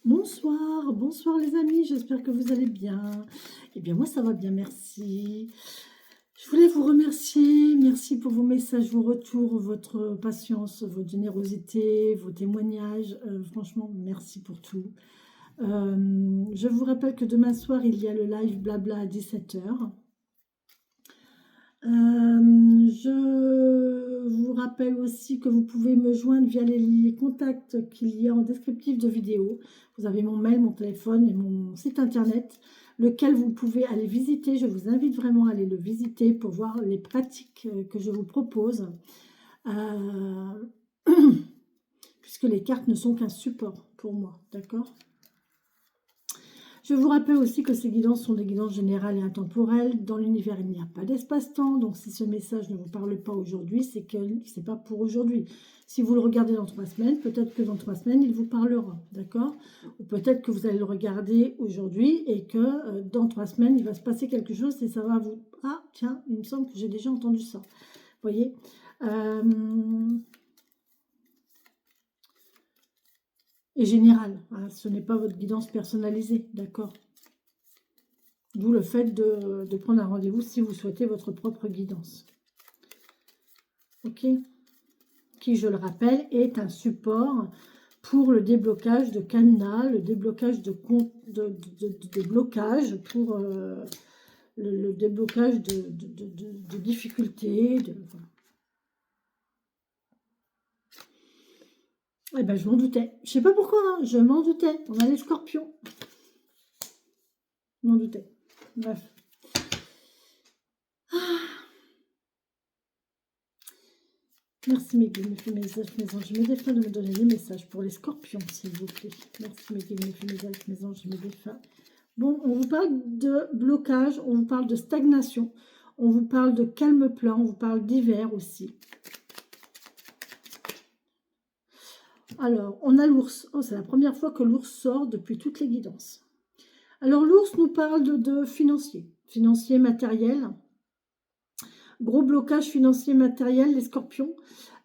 Bonsoir, bonsoir les amis, j'espère que vous allez bien. Eh bien moi ça va bien, merci. Je voulais vous remercier, merci pour vos messages, vos retours, votre patience, votre générosité, vos témoignages. Franchement, merci pour tout. Je vous rappelle que demain soir, il y a le live Blabla à 17 h. Je vous rappelle aussi que vous pouvez me joindre via les contacts qu'il y a en descriptif de vidéo. Vous avez mon mail, mon téléphone et mon site internet, lequel vous pouvez aller visiter. Je vous invite vraiment à aller le visiter pour voir les pratiques que je vous propose, euh, puisque les cartes ne sont qu'un support pour moi, d'accord? Je vous rappelle aussi que ces guidances sont des guidances générales et intemporelles. Dans l'univers, il n'y a pas d'espace-temps. Donc, si ce message ne vous parle pas aujourd'hui, c'est que ce n'est pas pour aujourd'hui. Si vous le regardez dans 3 semaines, peut-être que dans 3 semaines, il vous parlera. D'accord? Ou peut-être que vous allez le regarder aujourd'hui et que dans 3 semaines, il va se passer quelque chose et ça va vous... Ah, tiens, il me semble que j'ai déjà entendu ça. Vous voyez? Et général, hein, ce n'est pas votre guidance personnalisée, d'accord? D'où le fait de prendre un rendez-vous si vous souhaitez votre propre guidance. Ok? Qui, je le rappelle, est un support pour le déblocage de cadenas, le déblocage de blocages, pour le déblocage de difficultés. Voilà. Eh ben, je m'en doutais. Je sais pas pourquoi, hein, je m'en doutais. On a les scorpions. Je m'en doutais. Bref. Merci mes guides, mes messages, mes anges, mes défunts de me donner des messages pour les scorpions, s'il vous plaît. Merci mes guides, mes anges, mes défunts. Bon, on vous parle de blocage, on vous parle de stagnation, on vous parle de calme plat, on vous parle d'hiver aussi. Alors, on a l'ours. Oh, c'est la première fois que l'ours sort depuis toutes les guidances. Alors, l'ours nous parle de financier matériel. Gros blocage financier matériel, les scorpions.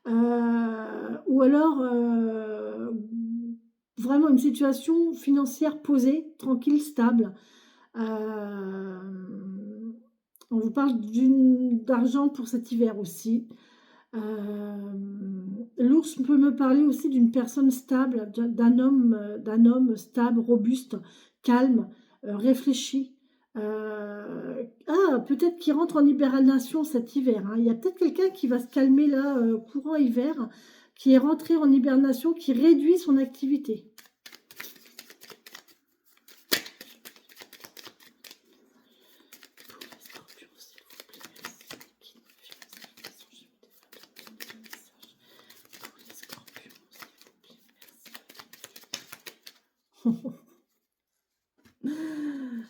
Ou alors vraiment une situation financière posée, tranquille, stable. On vous parle d'argent pour cet hiver aussi. L'ours peut me parler aussi d'une personne stable, d'un homme stable, robuste, calme, réfléchi. Peut-être qu'il rentre en hibernation cet hiver, hein. Il y a peut-être quelqu'un qui va se calmer là, courant hiver, qui est rentré en hibernation, qui réduit son activité.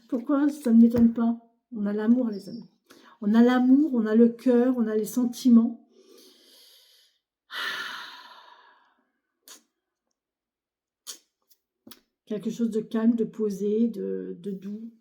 Pourquoi? Ça ne m'étonne pas. On a l'amour, les amis. On a l'amour, on a le cœur, on a les sentiments. Quelque chose de calme, de posé, de doux.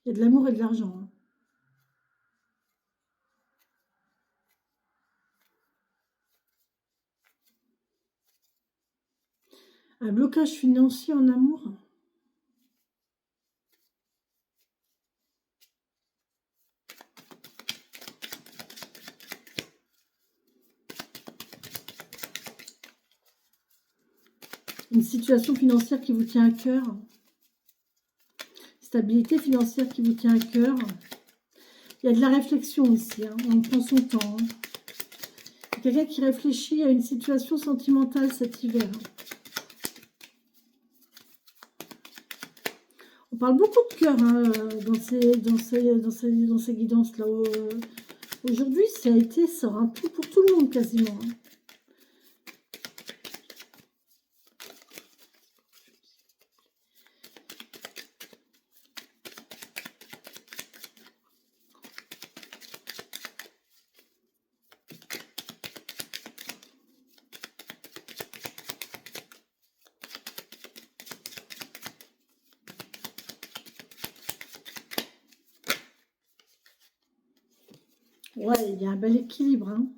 Il y a de l'amour et de l'argent, hein. Un blocage financier en amour. Une situation financière qui vous tient à cœur. stabilité financière qui vous tient à cœur. Il y a de la réflexion ici, hein. On prend son temps. Hein. Quelqu'un qui réfléchit à une situation sentimentale cet hiver. On parle beaucoup de cœur hein, dans ces guidances-là. Aujourd'hui, ça sera un tout pour tout le monde quasiment. Hein. Ouais, il y a un bel équilibre. Hein.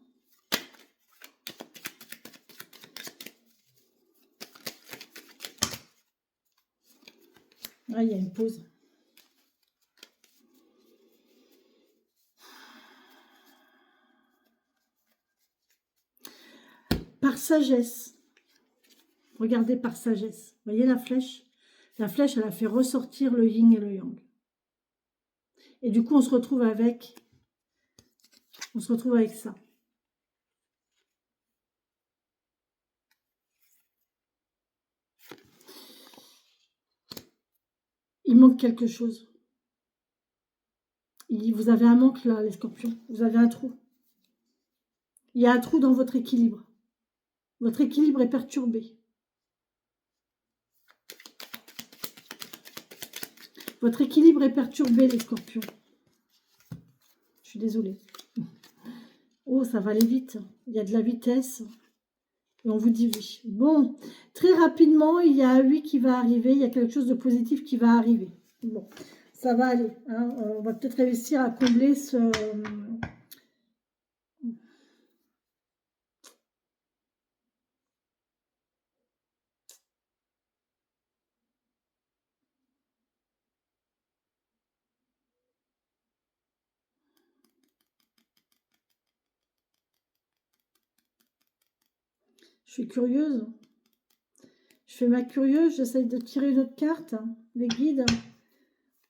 Ouais, il y a une pause. Par sagesse. Regardez par sagesse. Vous voyez la flèche? La flèche, elle a fait ressortir le yin et le yang. Et du coup, on se retrouve avec ça. Il manque quelque chose. Vous avez un manque là, les scorpions. Vous avez un trou. Il y a un trou dans votre équilibre. Votre équilibre est perturbé. Votre équilibre est perturbé, les scorpions. Je suis désolée. Oh, ça va aller vite. Il y a de la vitesse. Et on vous dit oui. Bon, très rapidement, il y a un oui qui va arriver. Il y a quelque chose de positif qui va arriver. Bon, ça va aller. Hein. On va peut-être réussir à combler ce... Je suis curieuse. Je fais ma curieuse. J'essaye de tirer une autre carte. Les guides.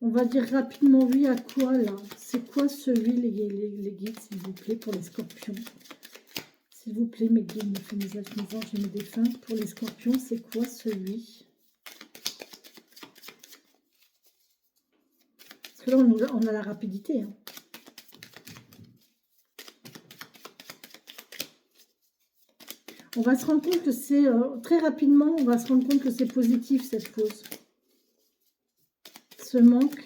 On va dire rapidement oui à quoi là? C'est quoi ce oui, les guides, s'il vous plaît, pour les scorpions? S'il vous plaît, mes guides, mes elfes, mes anges et mes défunts, pour les scorpions, c'est quoi ce oui? Parce que là, on a la rapidité. Hein. On va se rendre compte que c'est, très rapidement, on va se rendre compte que c'est positif, cette pause. Ce manque.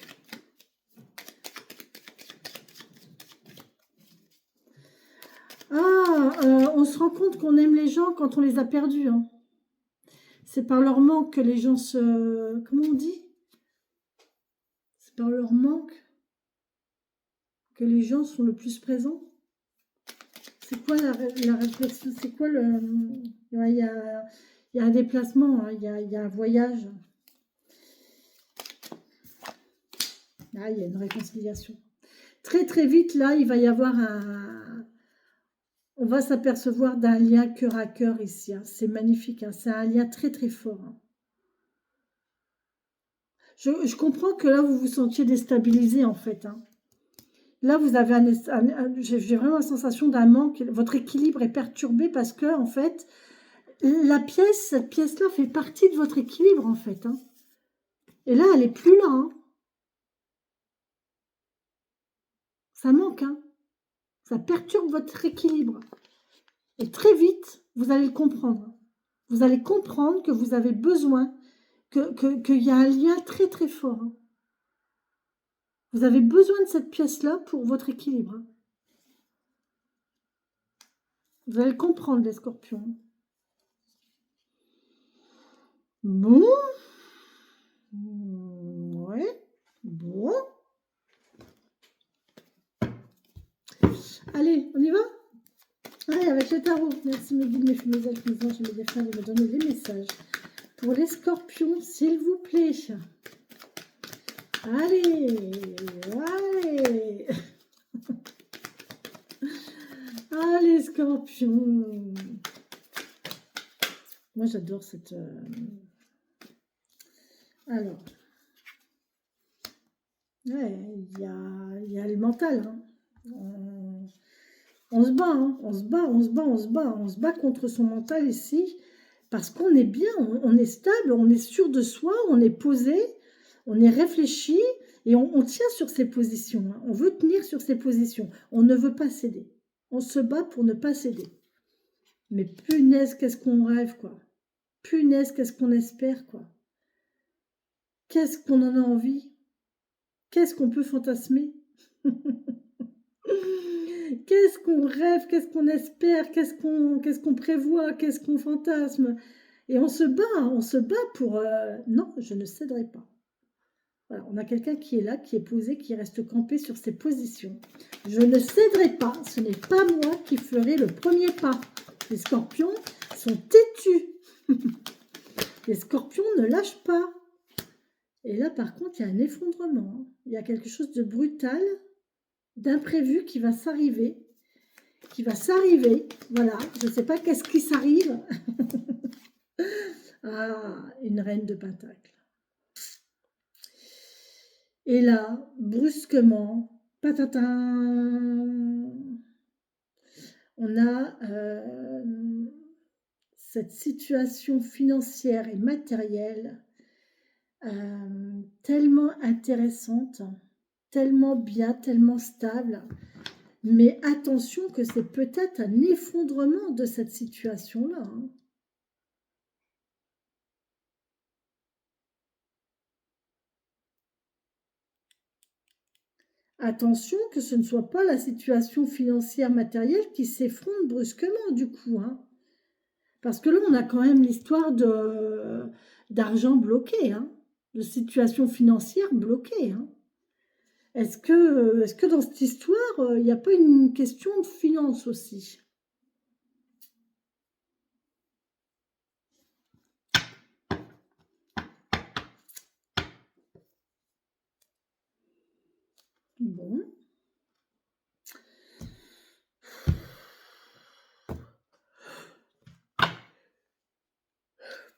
On se rend compte qu'on aime les gens quand on les a perdus. Hein. C'est par leur manque que les gens se... Comment on dit? C'est par leur manque que les gens sont le plus présents. C'est quoi la réflexion? C'est quoi le... Il y a un déplacement, hein, il y a un voyage. Là, il y a une réconciliation. Très très vite, là, il va y avoir un... On va s'apercevoir d'un lien cœur à cœur ici. Hein. C'est magnifique, hein. C'est un lien très très fort. Hein. Je comprends que là, vous vous sentiez déstabilisé en fait. Hein. Là, vous avez j'ai vraiment la sensation d'un manque. Votre équilibre est perturbé parce que, en fait, cette pièce-là fait partie de votre équilibre, en fait. Hein. Et là, elle n'est plus là. Hein. Ça manque. Hein. Ça perturbe votre équilibre. Et très vite, vous allez le comprendre. Vous allez comprendre que vous avez besoin, qu'il y a un lien très, très fort. Hein. Vous avez besoin de cette pièce-là pour votre équilibre. Hein. Vous allez le comprendre, les scorpions. Bon. Ouais. Bon. Allez, on y va? Allez, avec le tarot. Merci mes guides, mes elfes, mes anges et mes défunts de me donner des messages. Pour les scorpions, s'il vous plaît. Allez. Allez. Allez, scorpions. Moi, j'adore cette... Alors... Ouais, il y a le mental. Hein. On se bat, hein. On se bat contre son mental ici. Parce qu'on est bien, on est stable, on est sûr de soi, on est posé, on est réfléchi et on tient sur ses positions. Hein. On veut tenir sur ses positions. On ne veut pas céder. On se bat pour ne pas céder. Mais punaise, qu'est-ce qu'on rêve, quoi. Punaise, qu'est-ce qu'on espère, quoi. Qu'est-ce qu'on en a envie? Qu'est-ce qu'on peut fantasmer? Qu'est-ce qu'on rêve? Qu'est-ce qu'on espère? Qu'est-ce qu'on prévoit? Qu'est-ce qu'on fantasme? Et on se bat pour... non, je ne céderai pas. Voilà, on a quelqu'un qui est là, qui est posé, qui reste campé sur ses positions. Je ne céderai pas, ce n'est pas moi qui ferai le premier pas. Les scorpions sont têtus. Les scorpions ne lâchent pas. Et là, par contre, il y a un effondrement. Hein. Il y a quelque chose de brutal, d'imprévu qui va s'arriver. Voilà, je ne sais pas qu'est-ce qui s'arrive. Ah, une reine de pentacle. Et là, brusquement, patatin, on a cette situation financière et matérielle tellement intéressante, tellement bien, tellement stable. Mais attention que c'est peut-être un effondrement de cette situation-là. Hein. Attention que ce ne soit pas la situation financière matérielle qui s'effondre brusquement du coup. Hein. Parce que là, on a quand même l'histoire d'argent bloqué, hein, de situation financière bloquée. Hein. Est-ce que dans cette histoire, il n'y a pas une question de finance aussi? Bon.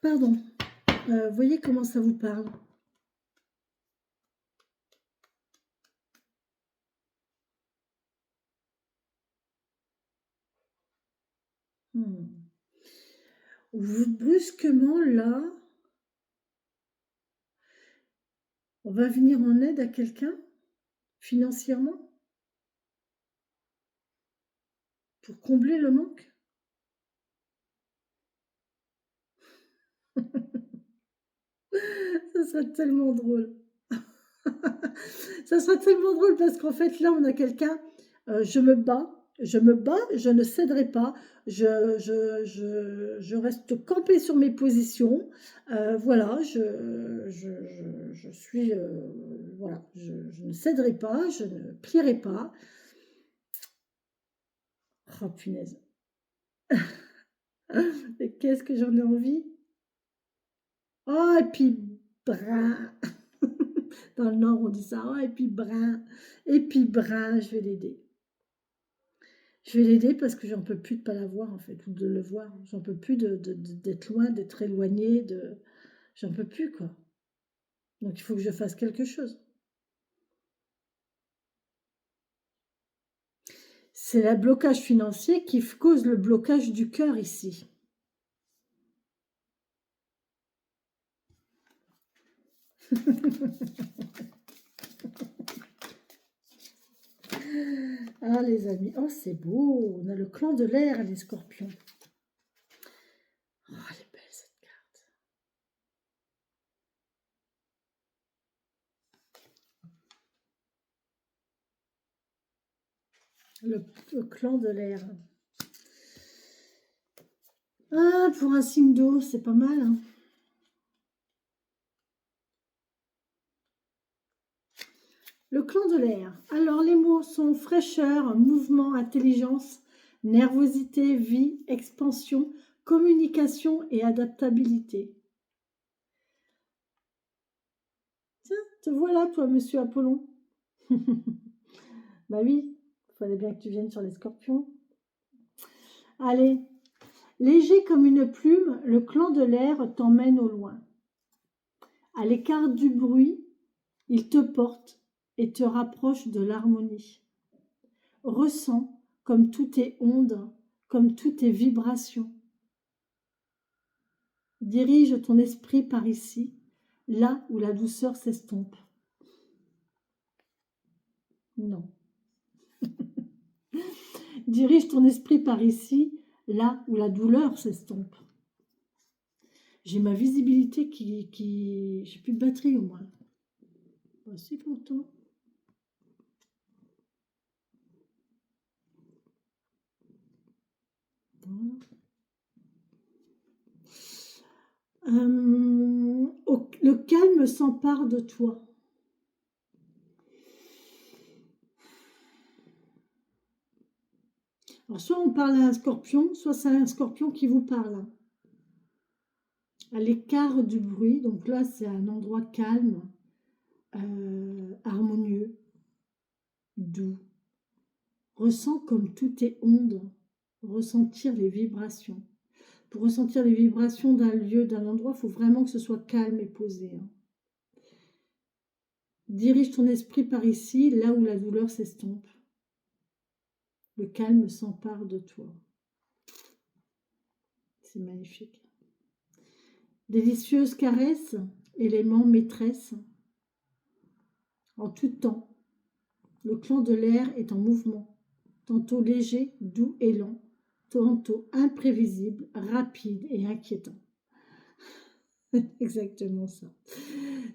Pardon. Voyez comment ça vous parle. Brusquement, là, on va venir en aide à quelqu'un, financièrement, pour combler le manque. Ça serait tellement drôle. Ça serait tellement drôle parce qu'en fait, là, on a quelqu'un, je me bats, je ne céderai pas, je reste campée sur mes positions, voilà, je suis, voilà, je ne céderai pas, je ne plierai pas. Oh punaise. Et qu'est-ce que j'en ai envie? Oh, et puis brun. Dans le Nord, on dit ça. Oh, et puis brun. Et puis brun, je vais l'aider. Je vais l'aider parce que j'en peux plus de pas la voir, en fait, ou de le voir. J'en peux plus d'être loin, d'être éloigné. J'en peux plus, quoi. Donc, il faut que je fasse quelque chose. C'est le blocage financier qui cause le blocage du cœur ici. Ah les amis, oh c'est beau, on a le clan de l'air, les scorpions. Oh elle est belle cette carte. Le clan de l'air. Ah, pour un signe d'eau, c'est pas mal. Hein. Le clan de l'air. Alors, les mots sont fraîcheur, mouvement, intelligence, nervosité, vie, expansion, communication et adaptabilité. Tiens, te voilà, toi, monsieur Apollon. Bah oui, il fallait bien que tu viennes sur les scorpions. Allez, léger comme une plume, le clan de l'air t'emmène au loin. À l'écart du bruit, il te porte et te rapproche de l'harmonie. Ressens comme tout est onde, comme tout est vibration. Dirige ton esprit par ici, là où la douceur s'estompe. Non. Dirige ton esprit par ici, là où la douleur s'estompe. J'ai ma visibilité qui... J'ai plus de batterie au moins. Voici pourtant. Voilà. Le calme s'empare de toi. Alors, soit on parle à un scorpion, soit c'est un scorpion qui vous parle. À l'écart du bruit, donc là c'est un endroit calme, harmonieux, doux. Ressens comme tout est onde, ressentir les vibrations. Pour ressentir les vibrations d'un lieu, d'un endroit, il faut vraiment que ce soit calme et posé. Dirige ton esprit par ici, là où la douleur s'estompe. Le calme s'empare de toi. C'est magnifique. Délicieuse caresse, élément maîtresse. En tout temps, le clan de l'air est en mouvement, tantôt léger, doux et lent, tantôt imprévisible, rapide et inquiétant. Exactement ça.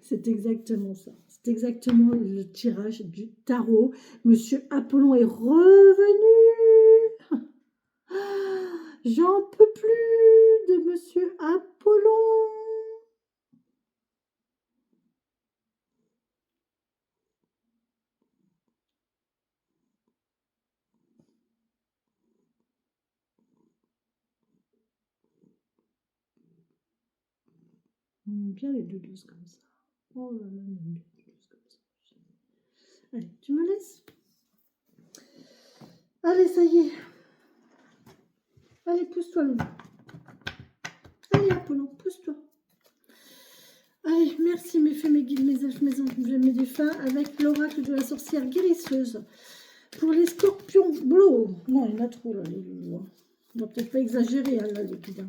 C'est exactement ça. C'est exactement le tirage du tarot. Monsieur Apollon est revenu. J'en peux plus de Monsieur Apollon. On aime bien les 2-12 comme ça. Oh là là, on aime bien les 2-12 comme ça. Allez, tu me laisses? Allez, ça y est. Allez, pousse-toi, Lou. Allez, Apollon, pousse-toi. Allez, merci mes fées, mes guides, mes elfes, mes anges, mes défunts, avec l'oracle de la sorcière guérisseuse. Pour les scorpions bleus. Non, il y en a trop, là, les loulous. On va peut-être pas exagérer, hein, là, les guides.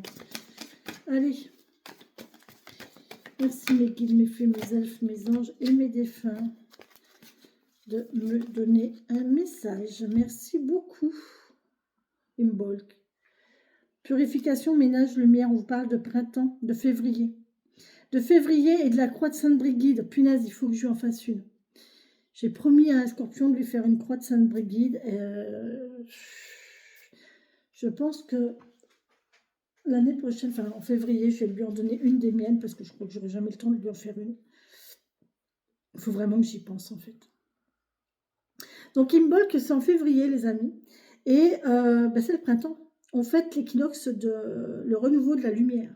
Allez. Merci mes guides, mes fées, mes elfes, mes anges et mes défunts de me donner un message. Merci beaucoup. Imbolc. Purification, ménage, lumière. On vous parle de printemps, de février. De février et de la croix de Sainte-Brigide. Punaise, il faut que je lui en fasse une. J'ai promis à un scorpion de lui faire une croix de Sainte-Brigide. Je pense que l'année prochaine, enfin en février, je vais lui en donner une des miennes parce que je crois que j'aurai jamais le temps de lui en faire une. Il faut vraiment que j'y pense en fait. Donc Imbolc, c'est en février les amis. Et c'est le printemps. On fête l'équinoxe de le renouveau de la lumière.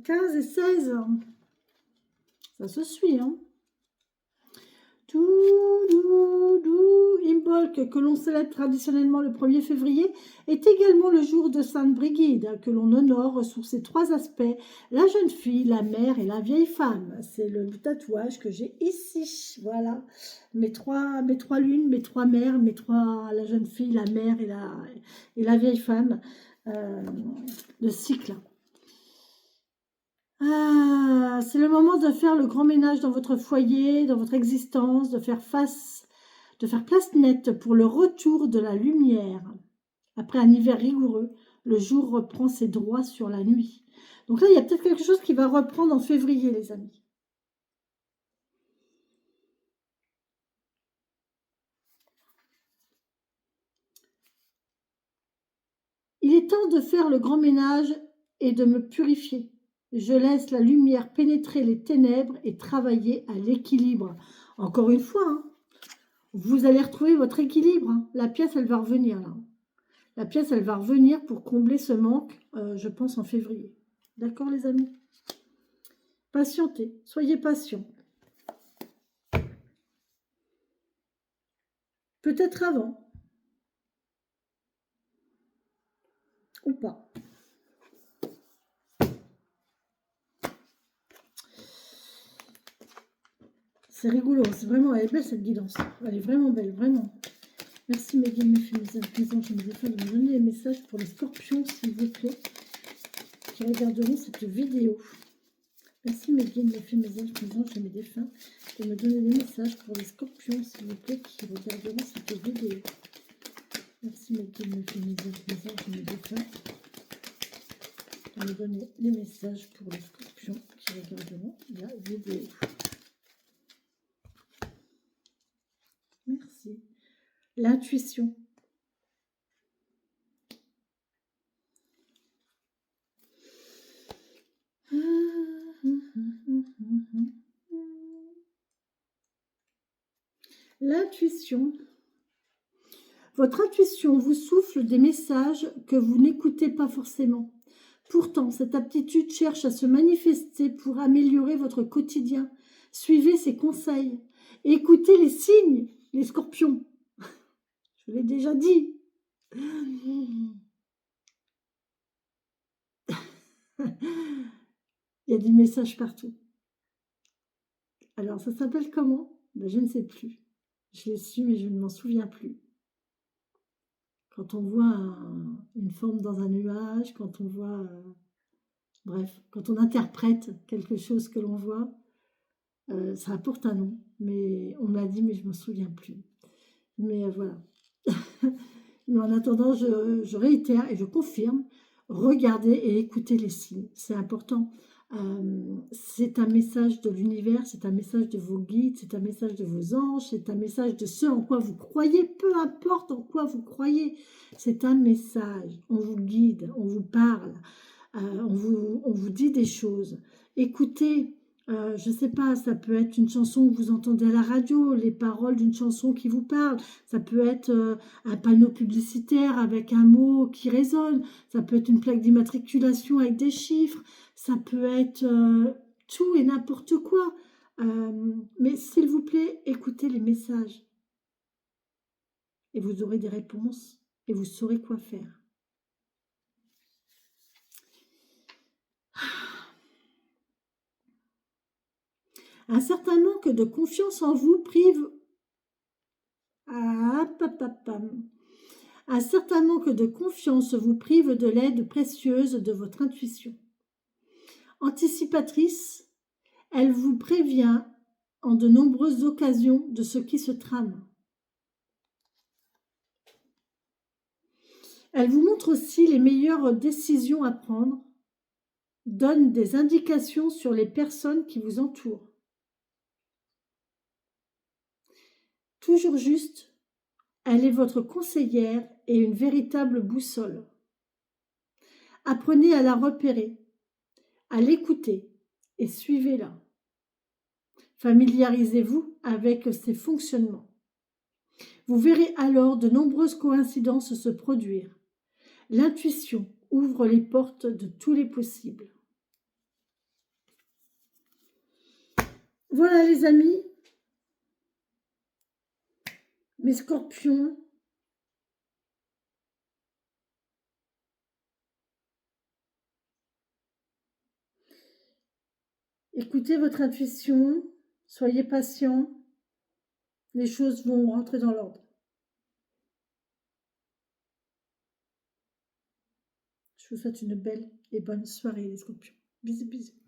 15 et 16. Ça se suit, hein. Imbolc, que l'on célèbre traditionnellement le 1er février, est également le jour de Sainte-Brigide, que l'on honore sous ses 3 aspects, la jeune fille, la mère et la vieille femme. C'est le tatouage que j'ai ici. Voilà, mes trois lunes, mes 3 mères, la jeune fille, la mère et la vieille femme, le cycle. C'est le moment de faire le grand ménage dans votre foyer, dans votre existence, de faire place nette pour le retour de la lumière. Après un hiver rigoureux, le jour reprend ses droits sur la nuit. Donc là, il y a peut-être quelque chose qui va reprendre en février, les amis. Il est temps de faire le grand ménage et de me purifier. Je laisse la lumière pénétrer les ténèbres et travailler à l'équilibre. Encore une fois, hein, vous allez retrouver votre équilibre. Hein. La pièce, elle va revenir là. La pièce, elle va revenir pour combler ce manque, je pense, en février. D'accord, les amis? Patientez, soyez patients. Peut-être avant. Ou pas. C'est rigolo, c'est vraiment, elle est belle cette guidance. Elle est vraiment belle, vraiment. Merci mes guides, mes filles, mes anges, mes défunts de me donner les messages pour les scorpions, s'il vous plaît, qui regarderont cette vidéo. Merci mes guides, mes filles, mes anges et mes défunts de me donner des messages pour les scorpions, s'il vous plaît, qui regarderont cette vidéo. Merci mes guides, mes filles, mes anges et mes défunts de me donner les messages pour les scorpions qui regarderont la vidéo. Merci. L'intuition. L'intuition. Votre intuition vous souffle des messages que vous n'écoutez pas forcément. Pourtant, cette aptitude cherche à se manifester pour améliorer votre quotidien. Suivez ses conseils. Écoutez les signes, les scorpions. Je l'ai déjà dit. Il y a des messages partout. Alors, ça s'appelle comment? Ben, je ne sais plus. Je l'ai su, mais je ne m'en souviens plus. Quand on voit une forme dans un nuage, quand on voit... bref, quand on interprète quelque chose que l'on voit, ça apporte un nom. Mais on me l'a dit, mais je ne m'en souviens plus. Mais voilà. Mais en attendant, je réitère et je confirme, regardez et écoutez les signes. C'est important. C'est un message de l'univers, c'est un message de vos guides, c'est un message de vos anges, c'est un message de ce en quoi vous croyez, peu importe en quoi vous croyez. C'est un message. On vous guide, on vous parle, on vous dit des choses. Écoutez. Je ne sais pas, ça peut être une chanson que vous entendez à la radio, les paroles d'une chanson qui vous parle, ça peut être un panneau publicitaire avec un mot qui résonne, ça peut être une plaque d'immatriculation avec des chiffres, ça peut être tout et n'importe quoi. Mais s'il vous plaît, écoutez les messages et vous aurez des réponses et vous saurez quoi faire. Un certain manque de confiance en vous prive... Un certain manque de confiance vous prive de l'aide précieuse de votre intuition. Anticipatrice, elle vous prévient en de nombreuses occasions de ce qui se trame. Elle vous montre aussi les meilleures décisions à prendre, donne des indications sur les personnes qui vous entourent. Toujours juste, elle est votre conseillère et une véritable boussole. Apprenez à la repérer, à l'écouter et suivez-la. Familiarisez-vous avec ses fonctionnements. Vous verrez alors de nombreuses coïncidences se produire. L'intuition ouvre les portes de tous les possibles. Voilà les amis, mes scorpions. Écoutez votre intuition, soyez patient, les choses vont rentrer dans l'ordre. Je vous souhaite une belle et bonne soirée les scorpions. Bisous, bisous.